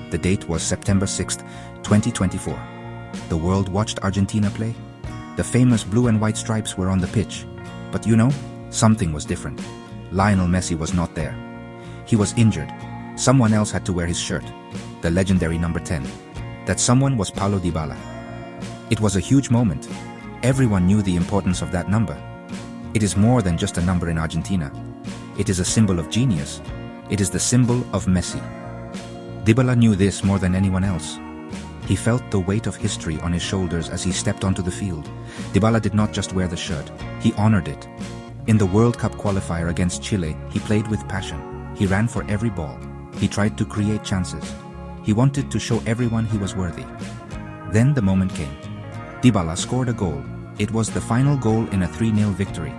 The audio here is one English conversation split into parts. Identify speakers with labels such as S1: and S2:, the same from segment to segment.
S1: The date was September 6, 2024. The world watched Argentina play. The famous blue and white stripes were on the pitch. But something was different. Lionel Messi was not there. He was injured. Someone else had to wear his shirt, the legendary number 10. That someone was Paulo Dybala. It was a huge moment. Everyone knew the importance of that number. It is more than just a number in Argentina. It is a symbol of genius. It is the symbol of Messi. Dybala knew this more than anyone else. He felt the weight of history on his shoulders as he stepped onto the field. Dybala did not just wear the shirt, he honored it. In the World Cup qualifier against Chile, he played with passion. He ran for every ball. He tried to create chances. He wanted to show everyone he was worthy. Then the moment came. Dybala scored a goal. It was the final goal in a 3-0 victory.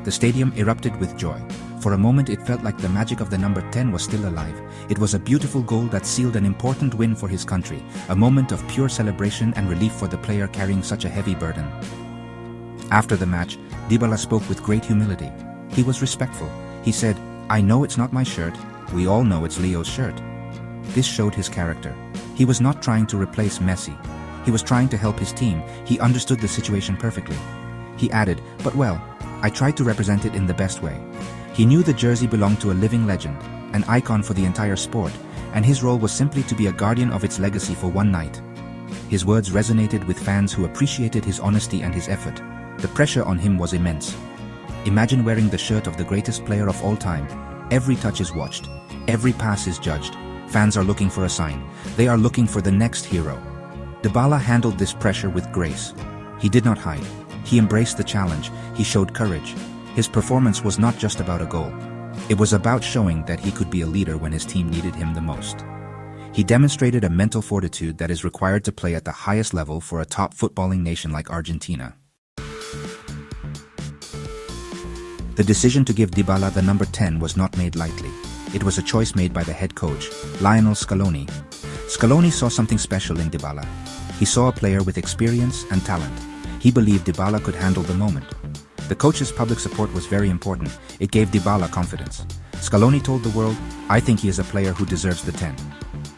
S1: The stadium erupted with joy. For a moment it felt like the magic of the number 10 was still alive. It was a beautiful goal that sealed an important win for his country, a moment of pure celebration and relief for the player carrying such a heavy burden. After the match, Dybala spoke with great humility. He was respectful. He said, "I know it's not my shirt. We all know it's Leo's shirt." This showed his character. He was not trying to replace Messi. He was trying to help his team. He understood the situation perfectly. He added, "But I tried to represent it in the best way." He knew the jersey belonged to a living legend, an icon for the entire sport, and his role was simply to be a guardian of its legacy for one night. His words resonated with fans who appreciated his honesty and his effort. The pressure on him was immense. Imagine wearing the shirt of the greatest player of all time. Every touch is watched. Every pass is judged. Fans are looking for a sign. They are looking for the next hero. Dybala handled this pressure with grace. He did not hide. He embraced the challenge. He showed courage. His performance was not just about a goal. It was about showing that he could be a leader when his team needed him the most. He demonstrated a mental fortitude that is required to play at the highest level for a top footballing nation like Argentina. The decision to give Dybala the number 10 was not made lightly. It was a choice made by the head coach, Lionel Scaloni. Scaloni saw something special in Dybala. He saw a player with experience and talent. He believed Dybala could handle the moment. The coach's public support was very important. It gave Dybala confidence. Scaloni told the world, "I think he is a player who deserves the 10."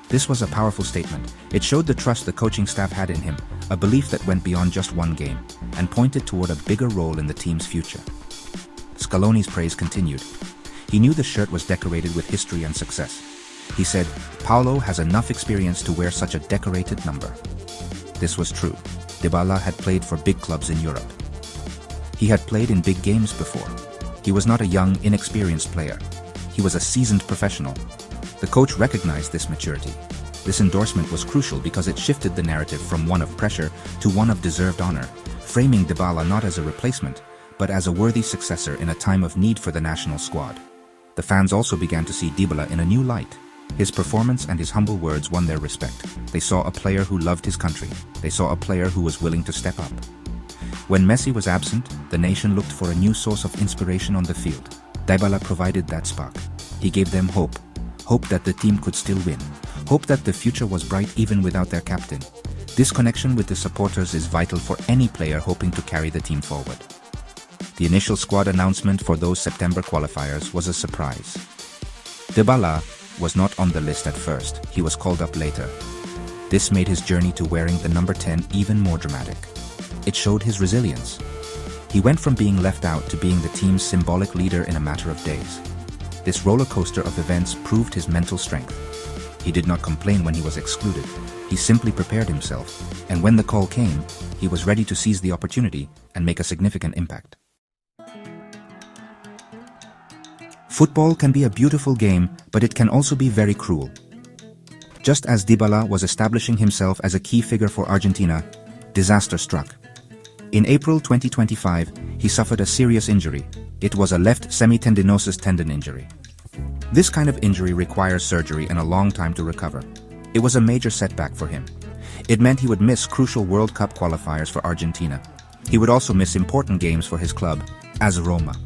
S1: This was a powerful statement. It showed the trust the coaching staff had in him, a belief that went beyond just one game, and pointed toward a bigger role in the team's future. Scaloni's praise continued. He knew the shirt was decorated with history and success. He said, "Paulo has enough experience to wear such a decorated number." This was true. Dybala had played for big clubs in Europe. He had played in big games before. He was not a young, inexperienced player. He was a seasoned professional. The coach recognized this maturity. This endorsement was crucial because it shifted the narrative from one of pressure to one of deserved honor, framing Dybala not as a replacement, but as a worthy successor in a time of need for the national squad. The fans also began to see Dybala in a new light. His performance and his humble words won their respect. They saw a player who loved his country. They saw a player who was willing to step up. When Messi was absent, the nation looked for a new source of inspiration on the field. Dybala provided that spark. He gave them hope. Hope that the team could still win. Hope that the future was bright even without their captain. This connection with the supporters is vital for any player hoping to carry the team forward. The initial squad announcement for those September qualifiers was a surprise. Dybala was not on the list at first. He was called up later. This made his journey to wearing the number 10 even more dramatic. It showed his resilience. He went from being left out to being the team's symbolic leader in a matter of days. This roller coaster of events proved his mental strength. He did not complain when he was excluded. He simply prepared himself, and when the call came, he was ready to seize the opportunity and make a significant impact. Football can be a beautiful game, but it can also be very cruel. Just as Dybala was establishing himself as a key figure for Argentina, disaster struck. In April 2025, he suffered a serious injury. It was a left semitendinosus tendon injury. This kind of injury requires surgery and a long time to recover. It was a major setback for him. It meant he would miss crucial World Cup qualifiers for Argentina. He would also miss important games for his club, AS Roma.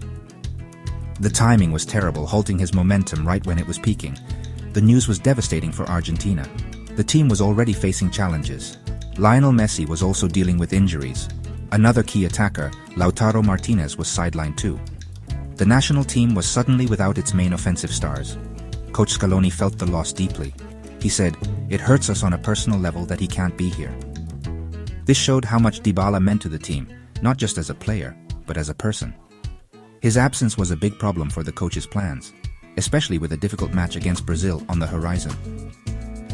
S1: The timing was terrible, halting his momentum right when it was peaking. The news was devastating for Argentina. The team was already facing challenges. Lionel Messi was also dealing with injuries. Another key attacker, Lautaro Martinez, was sidelined too. The national team was suddenly without its main offensive stars. Coach Scaloni felt the loss deeply. He said, "It hurts us on a personal level that he can't be here." This showed how much Dybala meant to the team, not just as a player, but as a person. His absence was a big problem for the coach's plans, especially with a difficult match against Brazil on the horizon.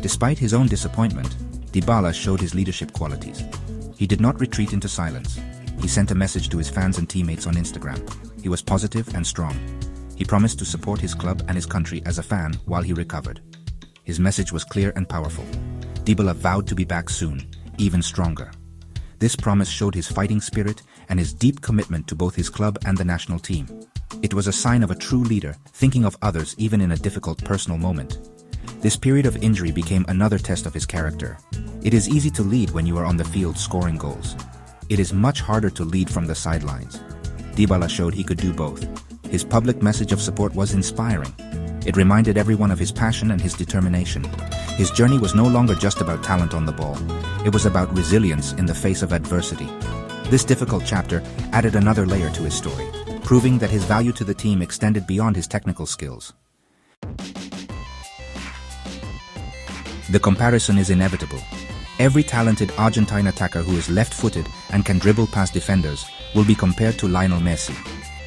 S1: Despite his own disappointment, Dybala showed his leadership qualities. He did not retreat into silence. He sent a message to his fans and teammates on Instagram. He was positive and strong. He promised to support his club and his country as a fan while he recovered. His message was clear and powerful. Dybala vowed to be back soon, even stronger. This promise showed his fighting spirit and his deep commitment to both his club and the national team. It was a sign of a true leader, thinking of others even in a difficult personal moment. This period of injury became another test of his character. It is easy to lead when you are on the field scoring goals. It is much harder to lead from the sidelines. Dybala showed he could do both. His public message of support was inspiring. It reminded everyone of his passion and his determination. His journey was no longer just about talent on the ball. It was about resilience in the face of adversity. This difficult chapter added another layer to his story, proving that his value to the team extended beyond his technical skills. The comparison is inevitable. Every talented Argentine attacker who is left-footed and can dribble past defenders will be compared to Lionel Messi.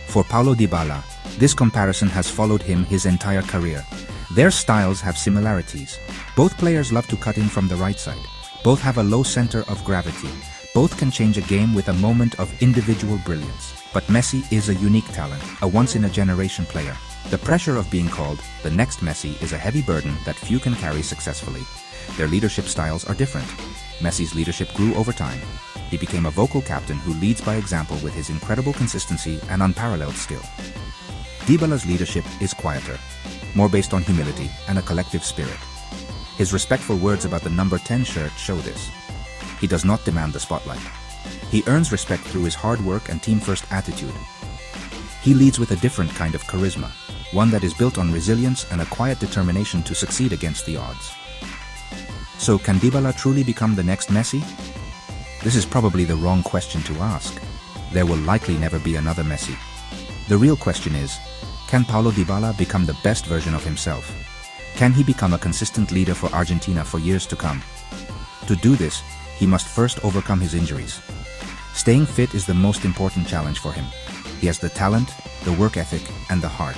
S1: For Paulo Dybala, this comparison has followed him his entire career. Their styles have similarities. Both players love to cut in from the right side. Both have a low center of gravity. Both can change a game with a moment of individual brilliance. But Messi is a unique talent, a once-in-a-generation player. The pressure of being called the next Messi is a heavy burden that few can carry successfully. Their leadership styles are different. Messi's leadership grew over time. He became a vocal captain who leads by example with his incredible consistency and unparalleled skill. Dybala's leadership is quieter, more based on humility and a collective spirit. His respectful words about the number 10 shirt show this. He does not demand the spotlight. He earns respect through his hard work and team-first attitude. He leads with a different kind of charisma, one that is built on resilience and a quiet determination to succeed against the odds. So, can Dybala truly become the next Messi? This is probably the wrong question to ask. There will likely never be another Messi. The real question is, can Paulo Dybala become the best version of himself? Can he become a consistent leader for Argentina for years to come? To do this, he must first overcome his injuries. Staying fit is the most important challenge for him. He has the talent, the work ethic, and the heart.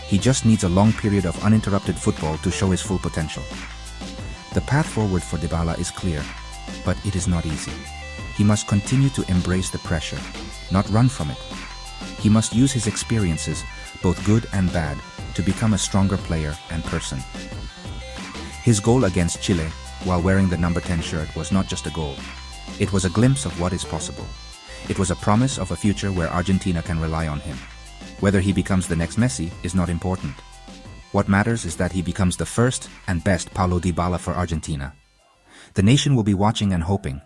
S1: He just needs a long period of uninterrupted football to show his full potential. The path forward for Dybala is clear, but it is not easy. He must continue to embrace the pressure, not run from it. He must use his experiences, both good and bad, to become a stronger player and person. His goal against Chile, while wearing the number 10 shirt, was not just a goal. It was a glimpse of what is possible. It was a promise of a future where Argentina can rely on him. Whether he becomes the next Messi is not important. What matters is that he becomes the first and best Paulo Dybala for Argentina. The nation will be watching and hoping,